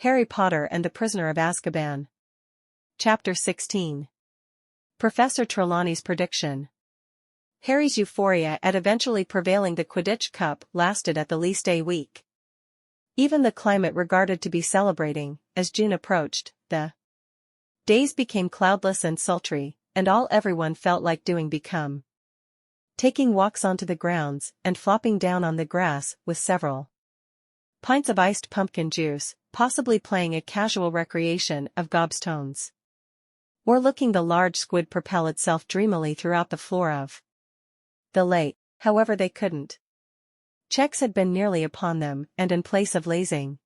Harry Potter and the Prisoner of Azkaban. Chapter 16. Professor Trelawney's prediction. Harry's euphoria at eventually prevailing the Quidditch Cup lasted at the least a week. Even the climate regarded to be celebrating. As June approached, the days became cloudless and sultry, and all everyone felt like doing become taking walks onto the grounds and flopping down on the grass with several pints of iced pumpkin juice, possibly playing a casual recreation of gobstones, or looking the large squid propel itself dreamily throughout the floor of the lake. However, they couldn't. Checks had been nearly upon them, and in place of lazing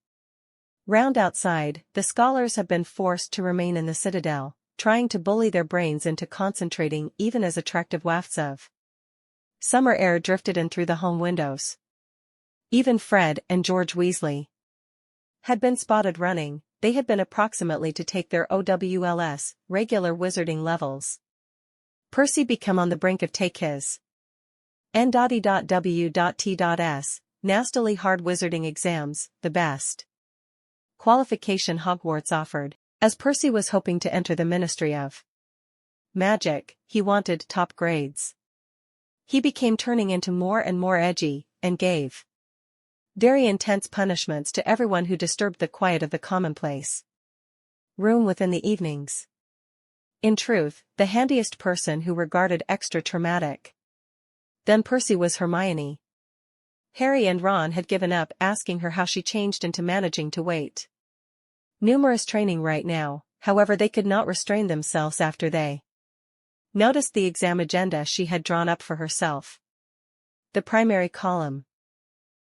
round outside, the scholars have been forced to remain in the citadel, trying to bully their brains into concentrating even as attractive wafts of summer air drifted in through the home windows. Even Fred and George Weasley had been spotted running. They had been approximately to take their OWLS, regular wizarding levels. Percy become on the brink of take his N.E.W.T.S, nastily hard wizarding exams, the best qualification Hogwarts offered. As Percy was hoping to enter the Ministry of Magic, he wanted top grades. He became turning into more and more edgy, and gave very intense punishments to everyone who disturbed the quiet of the commonplace room within the evenings. In truth, the handiest person who regarded extra traumatic than Percy was Hermione. Harry and Ron had given up asking her how she changed into managing to wait numerous training right now. However, they could not restrain themselves after they noticed the exam agenda she had drawn up for herself. The primary column.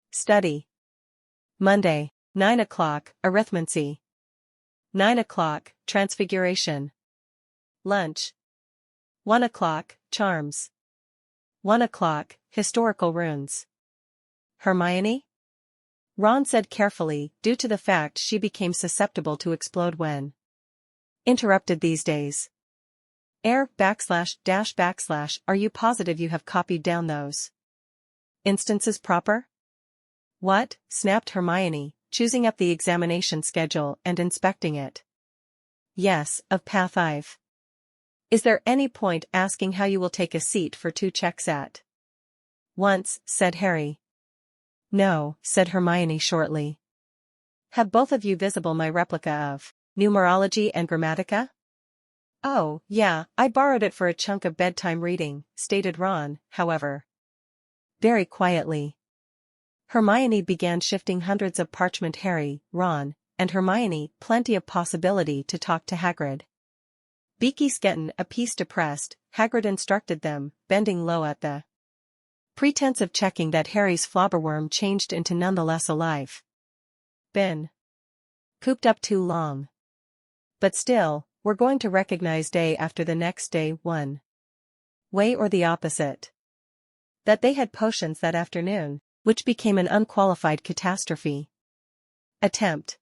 Study. Monday, 9 o'clock, arithmancy. 9 o'clock, transfiguration. Lunch. 1 o'clock, charms. 1 o'clock, historical runes. Hermione? Ron said carefully, due to the fact she became susceptible to explode when interrupted these days. Are you positive you have copied down those instances proper? What? Snapped Hermione, choosing up the examination schedule and inspecting it. Yes, of Path Ive. Is there any point asking how you will take a seat for 2 checks at once, said Harry. No, said Hermione shortly. Have both of you visible my replica of Numerology and Grammatica? Oh, yeah, I borrowed it for a chunk of bedtime reading, stated Ron, however, very quietly. Hermione began shifting hundreds of parchment. Harry, Ron, and Hermione plenty of possibility to talk to Hagrid. Beaky's gettin' a piece depressed, Hagrid instructed them, bending low at the pretense of checking that Harry's flobberworm changed into nonetheless alive. Been cooped up too long. But still, we're going to recognize day after the next day one way or the opposite. That they had potions that afternoon, which became an unqualified catastrophe attempt.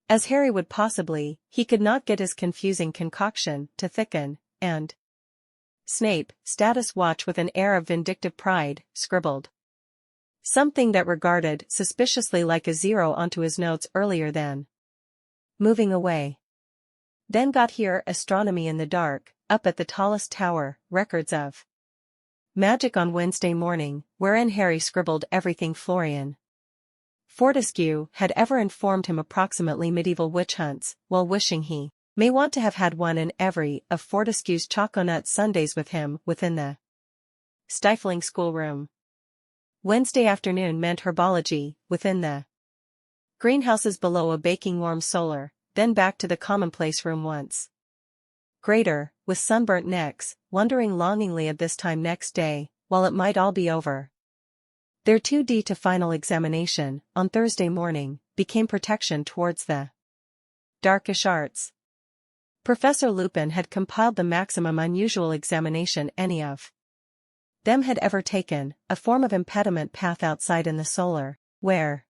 As Harry would possibly, he could not get his confusing concoction to thicken, and Snape, status watch with an air of vindictive pride, scribbled something that regarded suspiciously like a 0 onto his notes earlier than moving away. Then got here astronomy in the dark, up at the tallest tower, records of magic on Wednesday morning, wherein Harry scribbled everything Florian Fortescue had ever informed him approximately medieval witch hunts, while wishing he may want to have had one in every of Fortescue's choconut Sundays with him within the stifling schoolroom. Wednesday afternoon meant herbology, within the greenhouses below a baking warm solar, then back to the commonplace room once greater, with sunburnt necks, wondering longingly of this time next day, while it might all be over. Their 2D to final examination, on Thursday morning, became protection towards the darkish arts. Professor Lupin had compiled the maximum unusual examination any of them had ever taken, a form of impediment path outside in the solar, where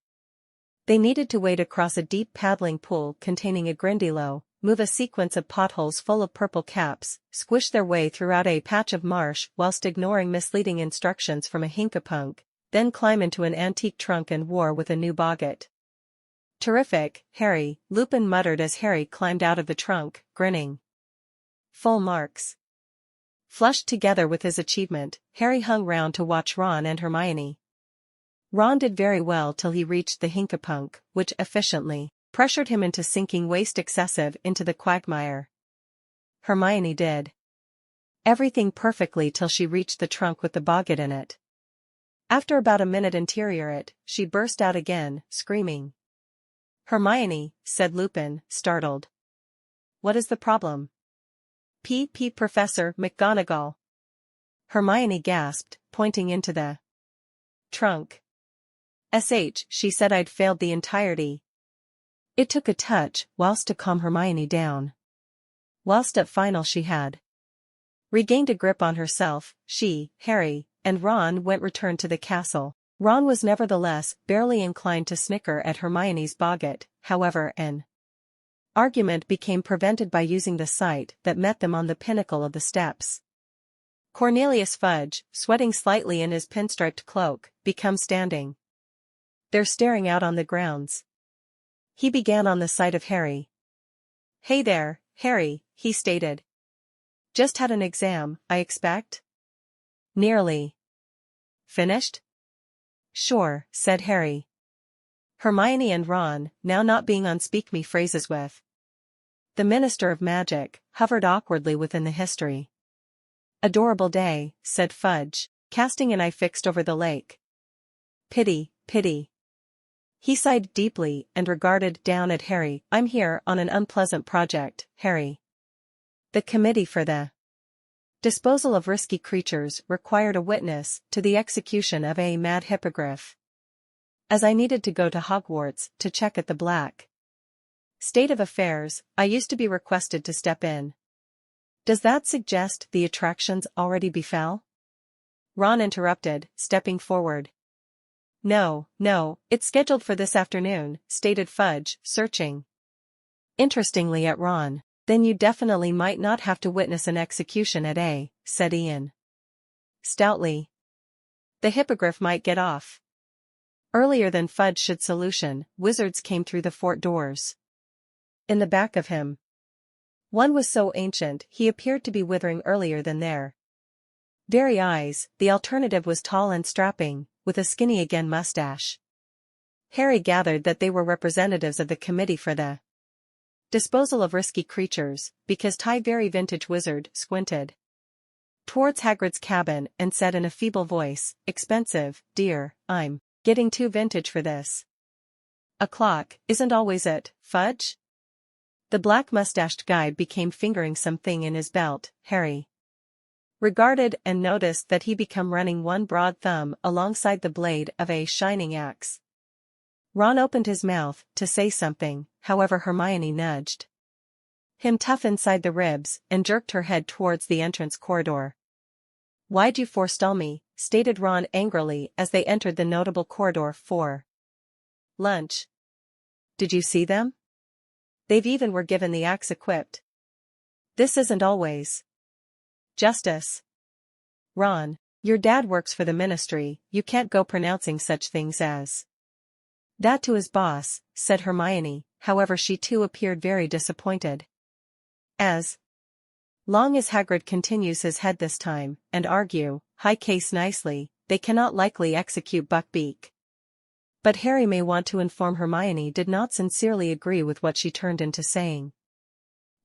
they needed to wade across a deep paddling pool containing a grindilo, move a sequence of potholes full of purple caps, squish their way throughout a patch of marsh whilst ignoring misleading instructions from a hinkapunk, then climb into an antique trunk and war with a new boggart. Terrific, Harry, Lupin muttered as Harry climbed out of the trunk, grinning. Full marks. Flushed together with his achievement, Harry hung round to watch Ron and Hermione. Ron did very well till he reached the hinkapunk, which efficiently pressured him into sinking waist excessive into the quagmire. Hermione did everything perfectly till she reached the trunk with the boggart in it. After about a minute interior it, she burst out again, screaming. Hermione, said Lupin, startled. What is the problem? Professor McGonagall. Hermione gasped, pointing into the trunk. She said I'd failed the entirety. It took a touch, whilst to calm Hermione down. Whilst at final she had regained a grip on herself, she, Harry, and Ron returned to the castle. Ron was nevertheless barely inclined to snicker at Hermione's boggart, however an argument became prevented by using the sight that met them on the pinnacle of the steps. Cornelius Fudge, sweating slightly in his pinstriped cloak, became standing there staring out on the grounds. He began on the sight of Harry. Hey there, Harry, he stated. Just had an exam, I expect? Nearly. Finished? Sure, said Harry. Hermione and Ron, now not being on speak-me phrases with the Minister of Magic, hovered awkwardly within the history. Adorable day, said Fudge, casting an eye fixed over the lake. Pity, pity. He sighed deeply and regarded down at Harry. I'm here on an unpleasant project, Harry. The committee for the disposal of risky creatures required a witness to the execution of a mad hippogriff. As I needed to go to Hogwarts to check at the black state of affairs, I used to be requested to step in. Does that suggest the attractions already befell? Ron interrupted, stepping forward. No, it's scheduled for this afternoon, stated Fudge, searching interestingly at Ron. Then you definitely might not have to witness an execution at A, said Ian stoutly. The hippogriff might get off earlier than Fudge should. Solution, wizards came through the fort doors. In the back of him. One was so ancient he appeared to be withering earlier than their very eyes. The alternative was tall and strapping, with a skinny again mustache. Harry gathered that they were representatives of the committee for the disposal of risky creatures, because very vintage wizard squinted towards Hagrid's cabin and said in a feeble voice, expensive, dear, I'm getting too vintage for this. A clock isn't always it, Fudge? The black-mustached guide became fingering something in his belt. Harry regarded and noticed that he became running one broad thumb alongside the blade of a shining axe. Ron opened his mouth to say something, however Hermione nudged him tough inside the ribs and jerked her head towards the entrance corridor. Why'd you forestall me, stated Ron angrily as they entered the notable corridor for lunch. Did you see them? They've even were given the axe equipped. This isn't always justice. Ron, your dad works for the ministry, you can't go pronouncing such things as that to his boss, said Hermione, however she too appeared very disappointed. As long as Hagrid continues his head this time, and argue, high case nicely, they cannot likely execute Buckbeak. But Harry may want to inform Hermione did not sincerely agree with what she turned into saying.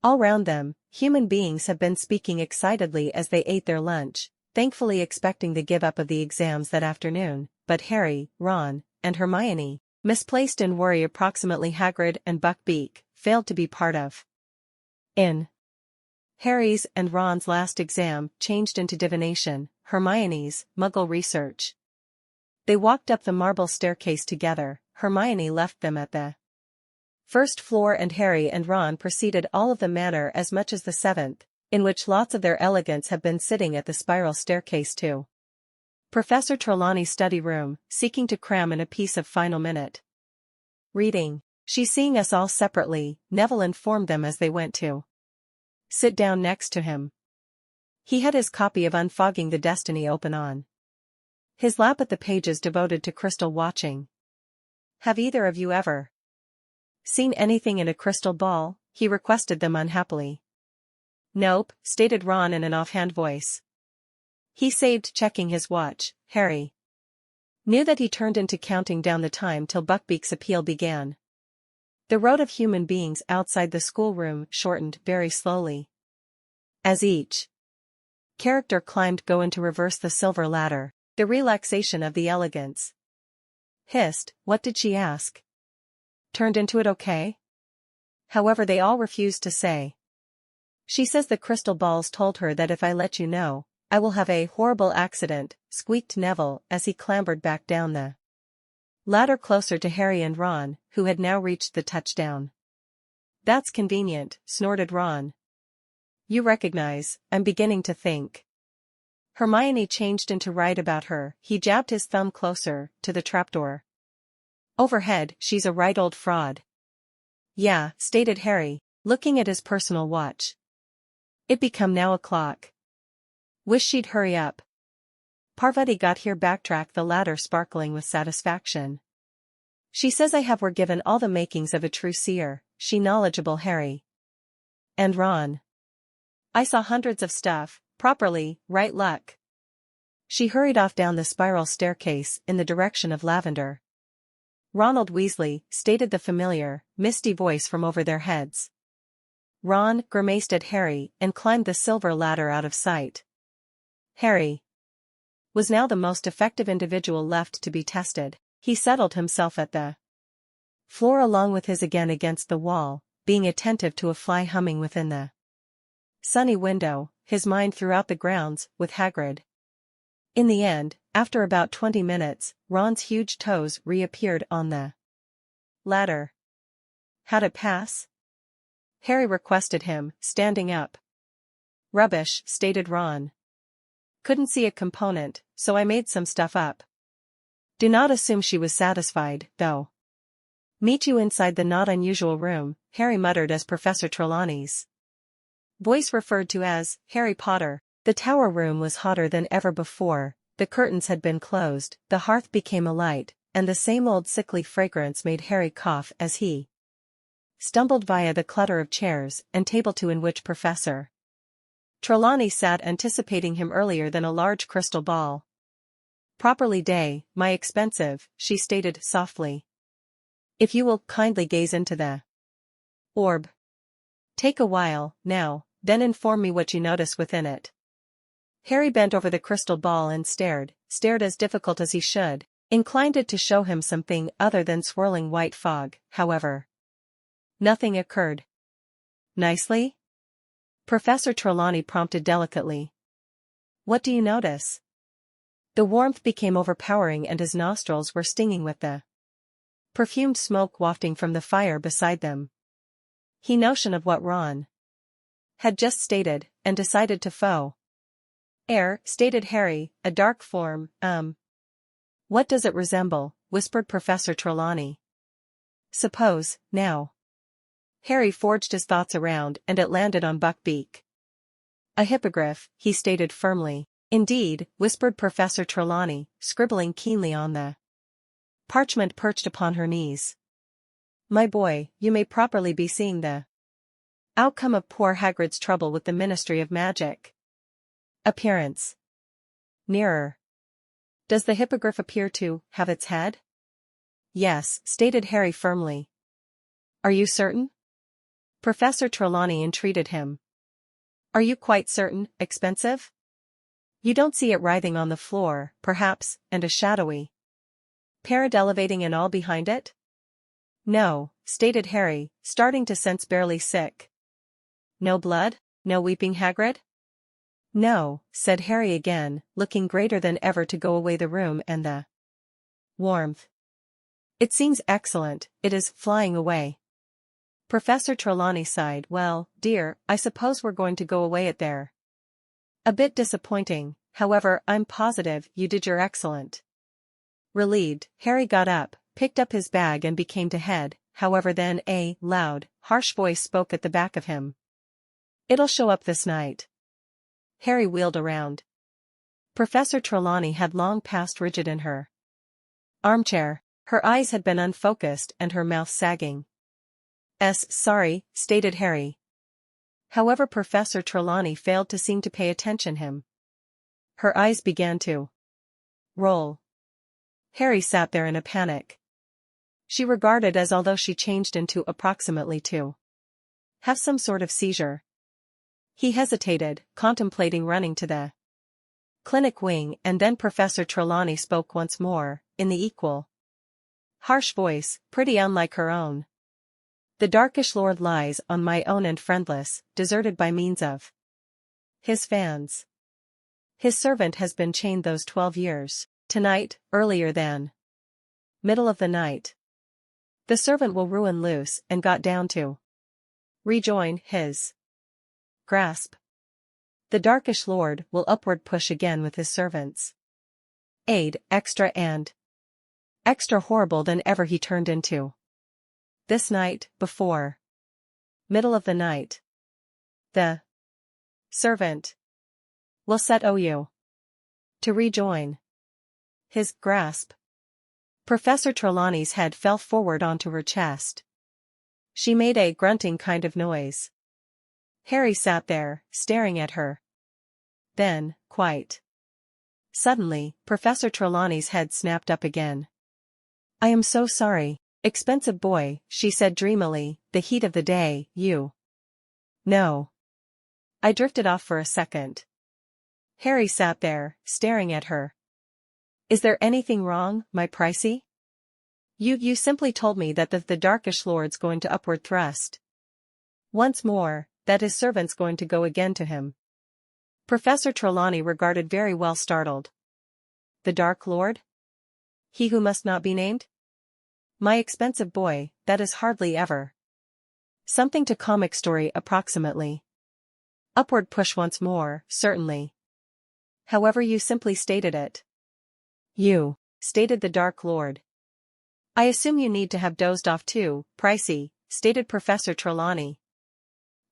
All round them, human beings have been speaking excitedly as they ate their lunch, thankfully expecting the give up of the exams that afternoon, but Harry, Ron, and Hermione, misplaced in worry approximately Hagrid and Buckbeak, failed to be part of. In Harry's and Ron's last exam changed into divination, Hermione's, Muggle research. They walked up the marble staircase together. Hermione left them at the first floor and Harry and Ron proceeded all of the manor as much as the seventh, in which lots of their elegants have been sitting at the spiral staircase to Professor Trelawney's study room, seeking to cram in a piece of final minute reading. She's seeing us all separately, Neville informed them as they went to sit down next to him. He had his copy of Unfogging the Destiny open on his lap at the pages devoted to crystal watching. Have either of you ever Seen anything in a crystal ball? He requested them unhappily. Nope, stated Ron in an offhand voice. He saved checking his watch. Harry knew that he turned into counting down the time till Buckbeak's appeal began. The road of human beings outside the schoolroom shortened very slowly. As each character climbed into reverse the silver ladder, the relaxation of the elegance. Hissed, what did she ask? Turned into it okay? However, they all refused to say. She says the crystal balls told her that if I let you know, I will have a horrible accident, squeaked Neville as he clambered back down the ladder closer to Harry and Ron, who had now reached the touchdown. That's convenient, snorted Ron. You recognize, I'm beginning to think. Hermione changed into right about her. He jabbed his thumb closer to the trapdoor. Overhead, she's a right old fraud. Yeah, stated Harry, looking at his personal watch. It become now o'clock. Wish she'd hurry up. Parvati got here, backtracked the ladder, sparkling with satisfaction. She says I were given all the makings of a true seer, she knowledgeable Harry. And Ron. I saw hundreds of stuff, properly, right luck. She hurried off down the spiral staircase in the direction of Lavender. Ronald Weasley, stated the familiar, misty voice from over their heads. Ron grimaced at Harry and climbed the silver ladder out of sight. Harry was now the most effective individual left to be tested. He settled himself at the floor along with his again against the wall, being attentive to a fly humming within the sunny window, his mind throughout the grounds, with Hagrid. In the end, after about 20 minutes, Ron's huge toes reappeared on the ladder. How'd it pass? Harry requested him, standing up. Rubbish, stated Ron. Couldn't see a component, so I made some stuff up. Do not assume she was satisfied, though. Meet you inside the not unusual room, Harry muttered as Professor Trelawney's voice referred to as Harry Potter. The tower room was hotter than ever before, the curtains had been closed, the hearth became alight, and the same old sickly fragrance made Harry cough as he stumbled via the clutter of chairs and table to in which Professor Trelawney sat, anticipating him earlier than a large crystal ball. Properly day, my expensive, she stated softly. If you will kindly gaze into the orb. Take a while, now, then inform me what you notice within it. Harry bent over the crystal ball and stared as difficult as he should, inclined it to show him something other than swirling white fog, however. Nothing occurred. Nicely? Professor Trelawney prompted delicately. What do you notice? The warmth became overpowering and his nostrils were stinging with the perfumed smoke wafting from the fire beside them. He notion of what Ron had just stated, and decided to foe. Air, stated Harry, a dark form, What does it resemble? Whispered Professor Trelawney. Suppose, now. Harry forged his thoughts around and it landed on Buckbeak. A hippogriff, he stated firmly. Indeed, whispered Professor Trelawney, scribbling keenly on the parchment perched upon her knees. My boy, you may properly be seeing the outcome of poor Hagrid's trouble with the Ministry of Magic. Appearance. Nearer. Does the hippogriff appear to have its head? Yes, stated Harry firmly. Are you certain? Professor Trelawney entreated him. Are you quite certain, expensive? You don't see it writhing on the floor, perhaps, and a shadowy parrot elevating and all behind it? No, stated Harry, starting to sense barely sick. No blood? No weeping Hagrid? No, said Harry again, looking greater than ever to go away the room and the warmth. It seems excellent, it is flying away. Professor Trelawney sighed. Well, dear, I suppose we're going to go away it there. A bit disappointing, however, I'm positive you did your excellent. Relieved, Harry got up, picked up his bag and became to head, however then a loud, harsh voice spoke at the back of him. It'll show up this night. Harry wheeled around. Professor Trelawney had long passed rigid in her armchair. Her eyes had been unfocused and her mouth sagging. Sorry, stated Harry. However, Professor Trelawney failed to seem to pay attention him. Her eyes began to roll. Harry sat there in a panic. She regarded as although she changed into approximately to have some sort of seizure. He hesitated, contemplating running to the clinic wing, and then Professor Trelawney spoke once more, in the equal harsh voice, pretty unlike her own. The darkish lord lies on my own and friendless, deserted by means of his fans. His servant has been chained those 12 years. Tonight, earlier than middle of the night, the servant will ruin loose and got down to rejoin his grasp. The darkish lord will upward push again with his servants' aid, extra and extra horrible than ever he turned into. This night, before middle of the night, the servant will set you to rejoin his grasp. Professor Trelawney's head fell forward onto her chest. She made a grunting kind of noise. Harry sat there, staring at her. Then, quite suddenly, Professor Trelawney's head snapped up again. I am so sorry, expensive boy, she said dreamily, the heat of the day, you know. I drifted off for a second. Harry sat there, staring at her. Is there anything wrong, my pricey? You simply told me that the darkish lord's going to upward thrust once more, that his servant's going to go again to him. Professor Trelawney regarded very well startled. The Dark Lord? He who must not be named? My expensive boy, that is hardly ever something to comic story approximately. Upward push once more, certainly. However, you simply stated it. You, stated the Dark Lord. I assume you need to have dozed off too, pricey, stated Professor Trelawney.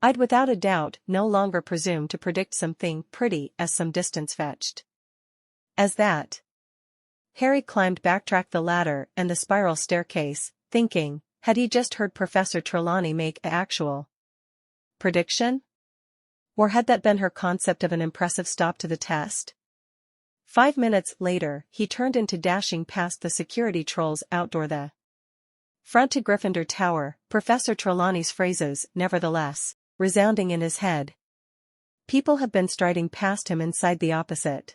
I'd without a doubt no longer presume to predict something pretty as some distance fetched as that. Harry backtracked the ladder and the spiral staircase, thinking, had he just heard Professor Trelawney make an actual prediction? Or had that been her concept of an impressive stop to the test? 5 minutes later, he turned into dashing past the security trolls outdoor the front to Gryffindor Tower, Professor Trelawney's phrases, nevertheless, resounding in his head. People have been striding past him inside the opposite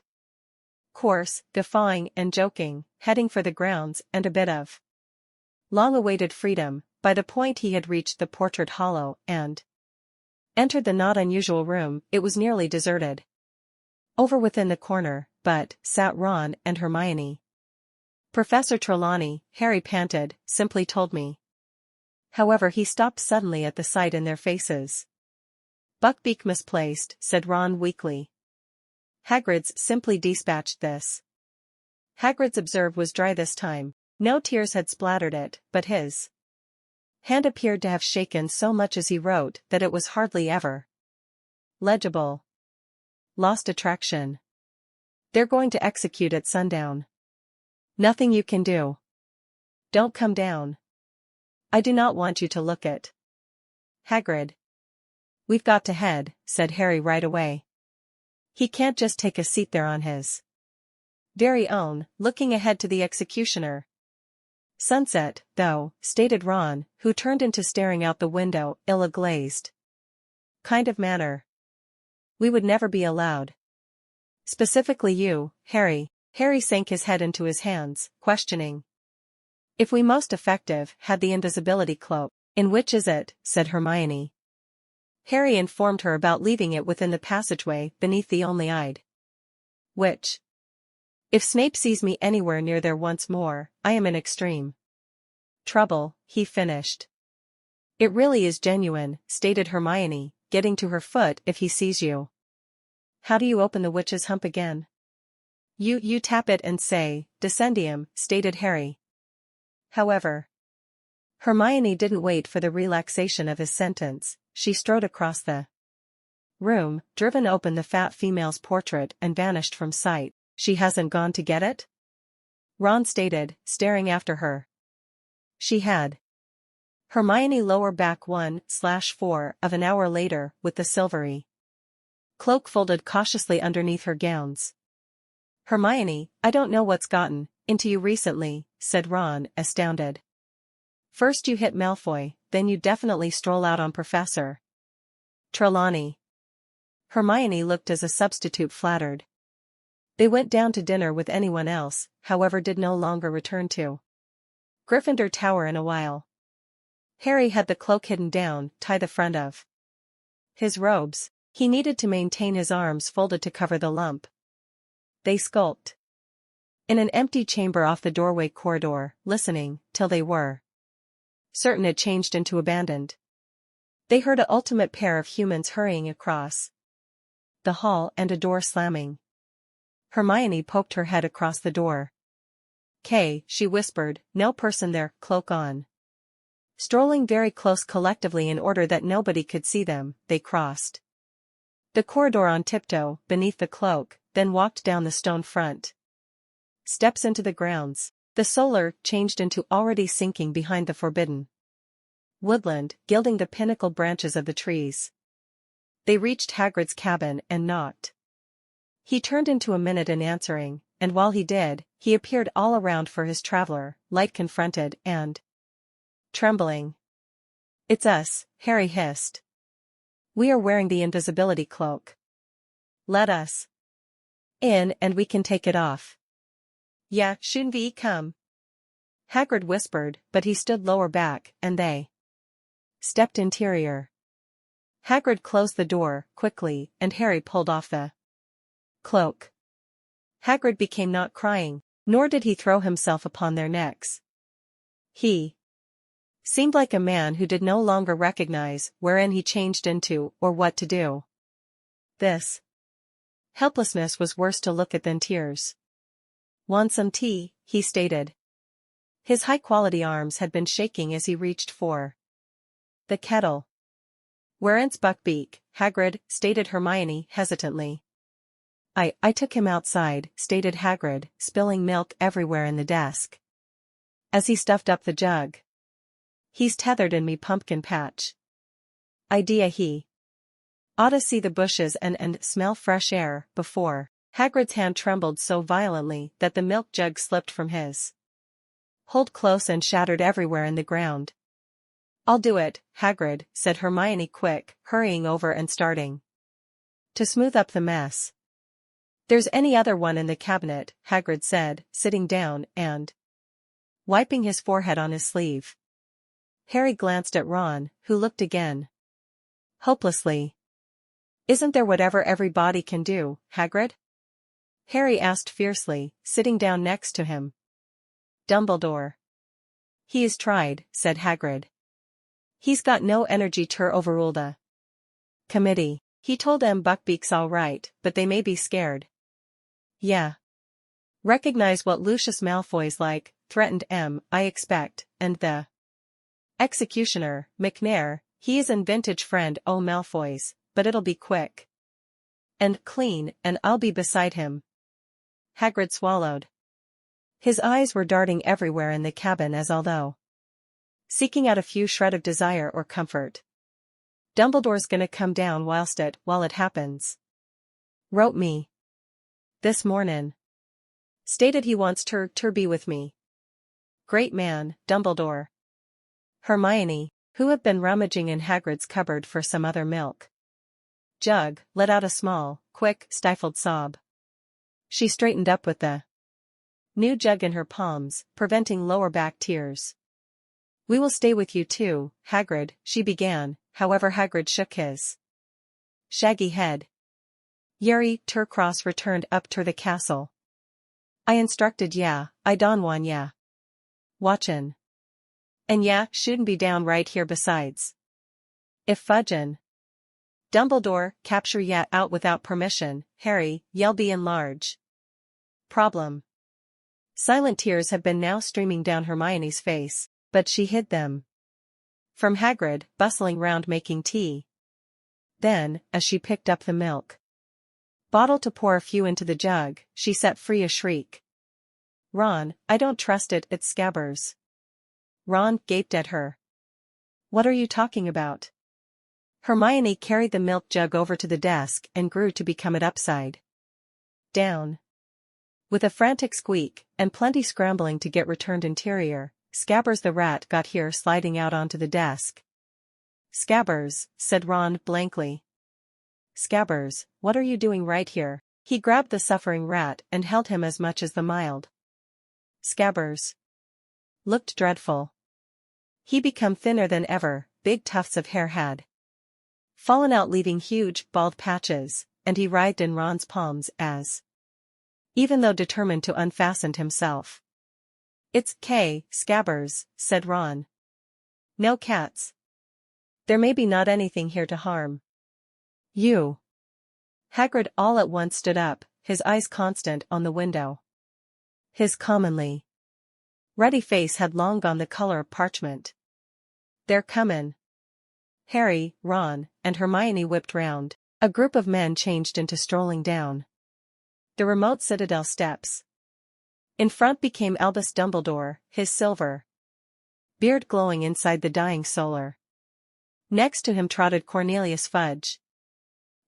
course, guffawing and joking, heading for the grounds and a bit of long-awaited freedom. By the point he had reached the portrait hollow and entered the not unusual room, it was nearly deserted. Over within the corner, but, sat Ron and Hermione. Professor Trelawney, Harry panted, simply told me. However, he stopped suddenly at the sight in their faces. Buckbeak misplaced, said Ron weakly. Hagrid's simply dispatched this. Hagrid's observe was dry this time. No tears had splattered it, but his hand appeared to have shaken so much as he wrote that it was hardly ever legible. Lost attraction. They're going to execute at sundown. Nothing you can do. Don't come down. I do not want you to look at Hagrid. We've got to head, said Harry right away. He can't just take a seat there on his very own, looking ahead to the executioner. Sunset, though, stated Ron, who turned into staring out the window, ill-glazed kind of manner. We would never be allowed. Specifically you, Harry. Harry sank his head into his hands, questioning. If we most effective had the invisibility cloak. In which is it, said Hermione. Harry informed her about leaving it within the passageway beneath the only-eyed witch. If Snape sees me anywhere near there once more, I am in extreme trouble, he finished. It really is genuine, stated Hermione, getting to her foot. If he sees you. How do you open the witch's hump again? You tap it and say, Descendium, stated Harry. However, Hermione didn't wait for the relaxation of his sentence. She strode across the room, driven open the fat female's portrait and vanished from sight. She hasn't gone to get it? Ron stated, staring after her. She had. Hermione lower back 1/4 of an hour later with the silvery cloak folded cautiously underneath her gowns. Hermione, I don't know what's gotten into you recently, said Ron, astounded. First you hit Malfoy, then you definitely stroll out on Professor Trelawney. Hermione looked as a substitute flattered. They went down to dinner with anyone else, however did no longer return to Gryffindor Tower in a while. Harry had the cloak hidden down, tie the front of his robes. He needed to maintain his arms folded to cover the lump. They skulked in an empty chamber off the doorway corridor, listening, till they were certain it changed into abandoned. They heard an ultimate pair of humans hurrying across the hall and a door slamming. Hermione poked her head across the door. "Kay," she whispered, "no person there, cloak on." Strolling very close collectively in order that nobody could see them, they crossed the corridor on tiptoe, beneath the cloak, then walked down the stone front steps into the grounds. The solar changed into already sinking behind the forbidden woodland, gilding the pinnacle branches of the trees. They reached Hagrid's cabin and knocked. He turned into a minute in answering, and while he did, he appeared all around for his traveler, light confronted and trembling. "It's us," Harry hissed. "We are wearing the invisibility cloak. Let us in and we can take it off." "Yeah, shouldn't we come?" Hagrid whispered, but he stood lower back, and they stepped interior. Hagrid closed the door, quickly, and Harry pulled off the cloak. Hagrid became not crying, nor did he throw himself upon their necks. He seemed like a man who did no longer recognize wherein he changed into or what to do. This helplessness was worse to look at than tears. "Want some tea?" he stated. His high-quality arms had been shaking as he reached for the kettle. "Where'n's Buckbeak?" Hagrid, stated Hermione hesitantly. I took him outside," stated Hagrid, spilling milk everywhere in the desk as he stuffed up the jug. "He's tethered in me pumpkin patch. Idea he oughta see the bushes and smell fresh air before." Hagrid's hand trembled so violently that the milk jug slipped from his hold close and shattered everywhere in the ground. "I'll do it, Hagrid," said Hermione quick, hurrying over and starting to smooth up the mess. "There's any other one in the cabinet," Hagrid said, sitting down and wiping his forehead on his sleeve. Harry glanced at Ron, who looked again hopelessly. "Isn't there whatever everybody can do, Hagrid?" Harry asked fiercely, sitting down next to him. "Dumbledore. He is tried," said Hagrid. "He's got no energy to overrule the committee. He told Buckbeak's all right, but they may be scared." "Yeah. Recognize what Lucius Malfoy's like," threatened I expect, and the executioner, McNair, he is an vintage friend o' Malfoy's, but it'll be quick and clean, and I'll be beside him." Hagrid swallowed. His eyes were darting everywhere in the cabin as although seeking out a few shred of desire or comfort. "Dumbledore's gonna come down while it happens. Wrote me this mornin'. Stated he wants ter be with me. Great man, Dumbledore." Hermione, who had been rummaging in Hagrid's cupboard for some other milk jug, let out a small, quick, stifled sob. She straightened up with the new jug in her palms, preventing lower back tears. "We will stay with you too, Hagrid," she began, however Hagrid shook his shaggy head. "Yeri Turcross returned up to the castle. I instructed I don wan watchin'. And shouldn't be down right here besides. If fudgin' Dumbledore capture out without permission, Harry, yell be in large problem." Silent tears had been now streaming down Hermione's face, but she hid them from Hagrid, bustling round making tea. Then, as she picked up the milk bottle to pour a few into the jug, she set free a shriek. "Ron, I don't trust it, it's Scabbers." Ron gaped at her. What are you talking about? Hermione carried the milk jug over to the desk and grew to become it upside down. With a frantic squeak, and plenty scrambling to get returned interior, Scabbers the rat got here sliding out onto the desk. Scabbers, said Ron blankly. Scabbers, what are you doing right here? He grabbed the suffering rat and held him as much as the mild. Scabbers looked dreadful. He become thinner than ever, big tufts of hair had fallen out leaving huge, bald patches, and he writhed in Ron's palms even though determined to unfasten himself. It's Scabbers, said Ron. No cats. There may be not anything here to harm you. Hagrid all at once stood up, his eyes constant on the window. His commonly ruddy face had long gone the color of parchment. They're comin'. Harry, Ron, and Hermione whipped round. A group of men changed into strolling down the remote citadel steps. In front became Albus Dumbledore, his silver beard glowing inside the dying solar. Next to him trotted Cornelius Fudge.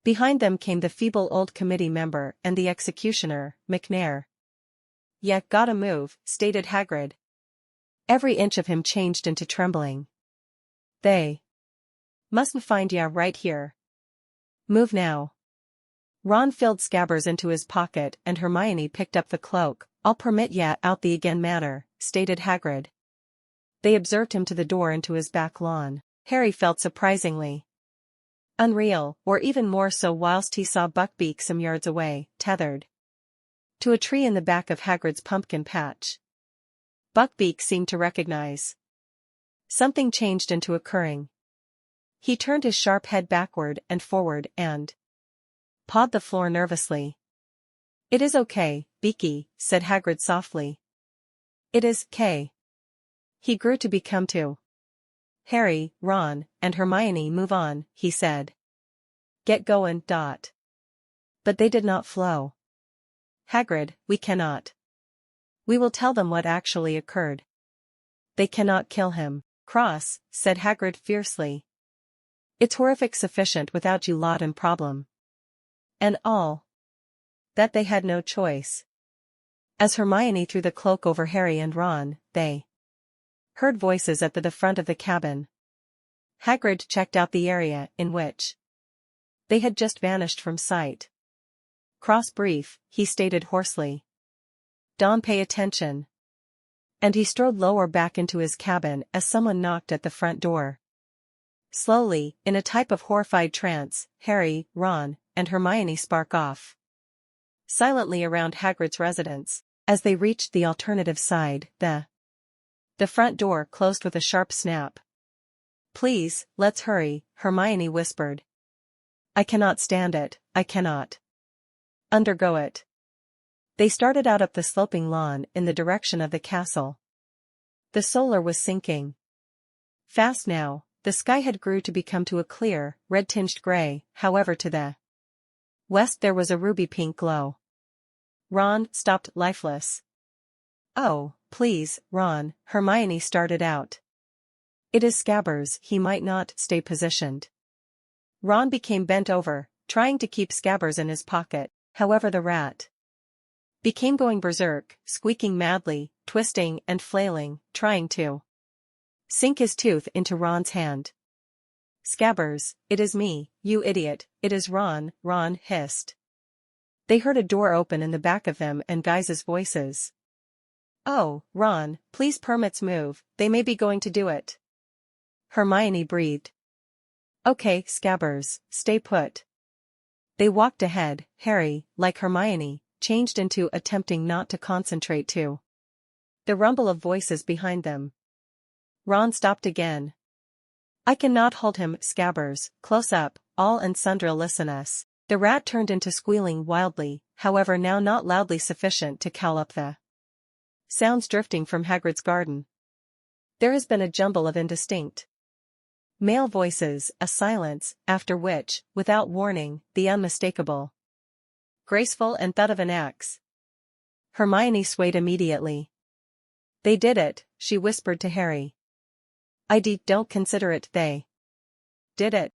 Behind them came the feeble old committee member and the executioner, McNair. "Yeah, gotta move," stated Hagrid. Every inch of him changed into trembling. "They mustn't find ya right here. Move now." Ron filled Scabbers into his pocket and Hermione picked up the cloak. "I'll permit ya out the again matter," stated Hagrid. They observed him to the door into his back lawn. Harry felt surprisingly unreal, or even more so whilst he saw Buckbeak some yards away, tethered to a tree in the back of Hagrid's pumpkin patch. Buckbeak seemed to recognize something changed into occurring. He turned his sharp head backward and forward and pawed the floor nervously. "It is okay, Beaky," said Hagrid softly. "It is, K." He grew to become two. "Harry, Ron, and Hermione move on," he said. "Get goin', Dot." But they did not flow. "Hagrid, we cannot. We will tell them what actually occurred." "They cannot kill him." "Cross," said Hagrid fiercely. "It's horrific sufficient without you lot and problem." And all that they had no choice. As Hermione threw the cloak over Harry and Ron, they heard voices at the front of the cabin. Hagrid checked out the area in which they had just vanished from sight. "Cross brief," he stated hoarsely. "Don't pay attention." And he strode lower back into his cabin as someone knocked at the front door. Slowly, in a type of horrified trance, Harry, Ron, and Hermione spark off silently around Hagrid's residence. As they reached the alternative side, the front door closed with a sharp snap. "Please, let's hurry," Hermione whispered. "I cannot stand it, I cannot undergo it." They started out up the sloping lawn in the direction of the castle. The solar was sinking fast now. The sky had grew to become to a clear, red-tinged gray, however to the west there was a ruby-pink glow. Ron stopped lifeless. "Oh, please, Ron," Hermione started out. "It is Scabbers," he might not stay positioned. Ron became bent over, trying to keep Scabbers in his pocket, however the rat became going berserk, squeaking madly, twisting and flailing, trying to sink his tooth into Ron's hand. "Scabbers, it is me, you idiot, it is Ron," Ron hissed. They heard a door open in the back of them and guys' voices. "Oh, Ron, please permits move, they may be going to do it." Hermione breathed. "Okay, Scabbers, stay put." They walked ahead. Harry, like Hermione, changed into attempting not to concentrate to the rumble of voices behind them. Ron stopped again. "I cannot hold him, Scabbers, close up, all and sundry listen us." The rat turned into squealing wildly, however now not loudly sufficient to cowl up the sounds drifting from Hagrid's garden. There has been a jumble of indistinct male voices, a silence, after which, without warning, the unmistakable, graceful and thud of an axe. Hermione swayed immediately. "They did it," she whispered to Harry. I don't consider it they did it.